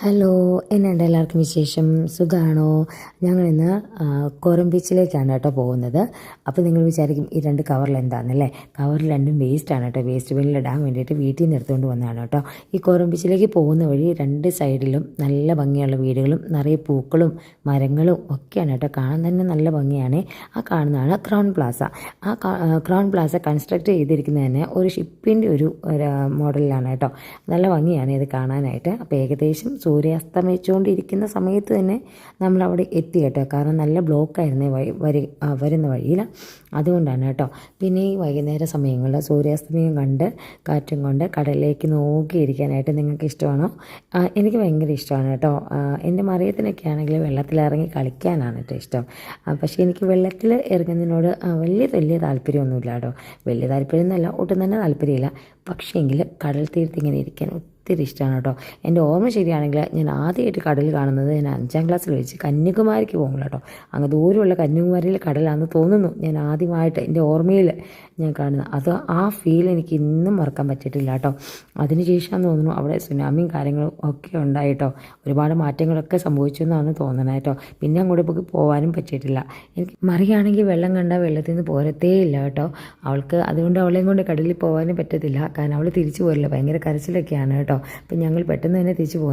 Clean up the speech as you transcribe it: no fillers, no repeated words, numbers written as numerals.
Hello, എന്നുണ്ട് എല്ലാവർക്കും വിശേഷം? സുഖമാണോ? ഞങ്ങളിന്ന് കോറം ബീച്ചിലേക്കാണ് കേട്ടോ പോകുന്നത്. അപ്പോൾ നിങ്ങൾ വിചാരിക്കും ഈ രണ്ട് കവറിൽ എന്താണെന്നല്ലേ? കവറിൽ രണ്ടും വേസ്റ്റാണ് കേട്ടോ. വേസ്റ്റ് ബിന്നിൽ ഇടാൻ വേണ്ടിയിട്ട് വീട്ടിൽ നിന്ന് എടുത്തുകൊണ്ട് വന്നതാണ് കേട്ടോ. ഈ കോറം ബീച്ചിലേക്ക് പോകുന്ന വഴി രണ്ട് സൈഡിലും നല്ല ഭംഗിയുള്ള വീടുകളും നിറയെ പൂക്കളും മരങ്ങളും ഒക്കെയാണ് കേട്ടോ. കാണാൻ തന്നെ നല്ല ഭംഗിയാണ്. ആ കാണുന്നതാണ് crown Plaza. Crown Plaza construct ചെയ്തിരിക്കുന്നത് തന്നെ ഒരു ഷിപ്പിൻ്റെ ഒരു മോഡലിലാണ് കേട്ടോ. നല്ല ഭംഗിയാണ് ഇത് കാണാനായിട്ട്. അപ്പോൾ ഏകദേശം സൂര്യാസ്തമിച്ചുകൊണ്ടിരിക്കുന്ന സമയത്ത് തന്നെ നമ്മളവിടെ എത്തി കേട്ടോ. കാരണം നല്ല ബ്ലോക്കായിരുന്നു വരുന്ന വഴിയിൽ, അതുകൊണ്ടാണ് കേട്ടോ. പിന്നെ ഈ വൈകുന്നേര സമയങ്ങളിൽ സൂര്യാസ്തമയം കണ്ട് കാറ്റും കൊണ്ട് കടലിലേക്ക് നോക്കിയിരിക്കാനായിട്ട് നിങ്ങൾക്ക് ഇഷ്ടമാണോ? എനിക്ക് ഭയങ്കര ഇഷ്ടമാണ് കേട്ടോ. എൻ്റെ മറിയത്തിനൊക്കെ ആണെങ്കിൽ വെള്ളത്തിലിറങ്ങി കളിക്കാനാണ് കേട്ടോ ഇഷ്ടം. പക്ഷേ എനിക്ക് വെള്ളത്തിൽ ഇറങ്ങുന്നതിനോട് വലിയ താല്പര്യമൊന്നുമില്ല കേട്ടോ. വലിയ താല്പര്യം എന്നല്ല, ഒട്ടും തന്നെ താല്പര്യമില്ല. പക്ഷേങ്കിൽ കടൽ തീരത്ത് ഇങ്ങനെ ഇരിക്കാൻ ഒത്തിരി ഇഷ്ടമാണ് കേട്ടോ. എൻ്റെ ഓർമ്മ ശരിയാണെങ്കിൽ ഞാൻ ആദ്യമായിട്ട് കടൽ കാണുന്നത് ഞാൻ 5ാം ക്ലാസ്സിൽ വെച്ച് കന്യാകുമാരിക്ക് പോകുമ്പോൾ കേട്ടോ. അങ്ങ് ദൂരമുള്ള കന്യാകുമാരിയിൽ കടലാണെന്ന് തോന്നുന്നു ഞാൻ ആദ്യമായിട്ട് എൻ്റെ ഓർമ്മയിൽ ഞാൻ കാണുന്നത്. അത് ആ ഫീൽ എനിക്ക് ഇന്നും മറക്കാൻ പറ്റിയിട്ടില്ല കേട്ടോ. അതിനുശേഷമാണെന്ന് തോന്നുന്നു അവിടെ സുനാമിയും കാര്യങ്ങളും ഒക്കെ ഉണ്ടായിട്ടോ. ഒരുപാട് മാറ്റങ്ങളൊക്കെ സംഭവിച്ചു എന്നാണ് തോന്നുന്നത് കേട്ടോ. പിന്നെ അങ്ങോട്ട് പോകാനും പറ്റിയിട്ടില്ല. എനിക്ക് മറിയാണെങ്കിൽ വെള്ളം കണ്ടാൽ വെള്ളത്തിൽ നിന്ന് പോരത്തേ ഇല്ല കേട്ടോ. അതുകൊണ്ട് അവളെയും കൊണ്ട് കടലിൽ പോകാനും പറ്റത്തില്ല. കാരണം അവൾ തിരിച്ചു പോരില്ല, ഭയങ്കര കരച്ചിലൊക്കെയാണ് കേട്ടോ. അപ്പം ഞങ്ങൾ പെട്ടെന്ന് തന്നെ തിരിച്ചു പോകും.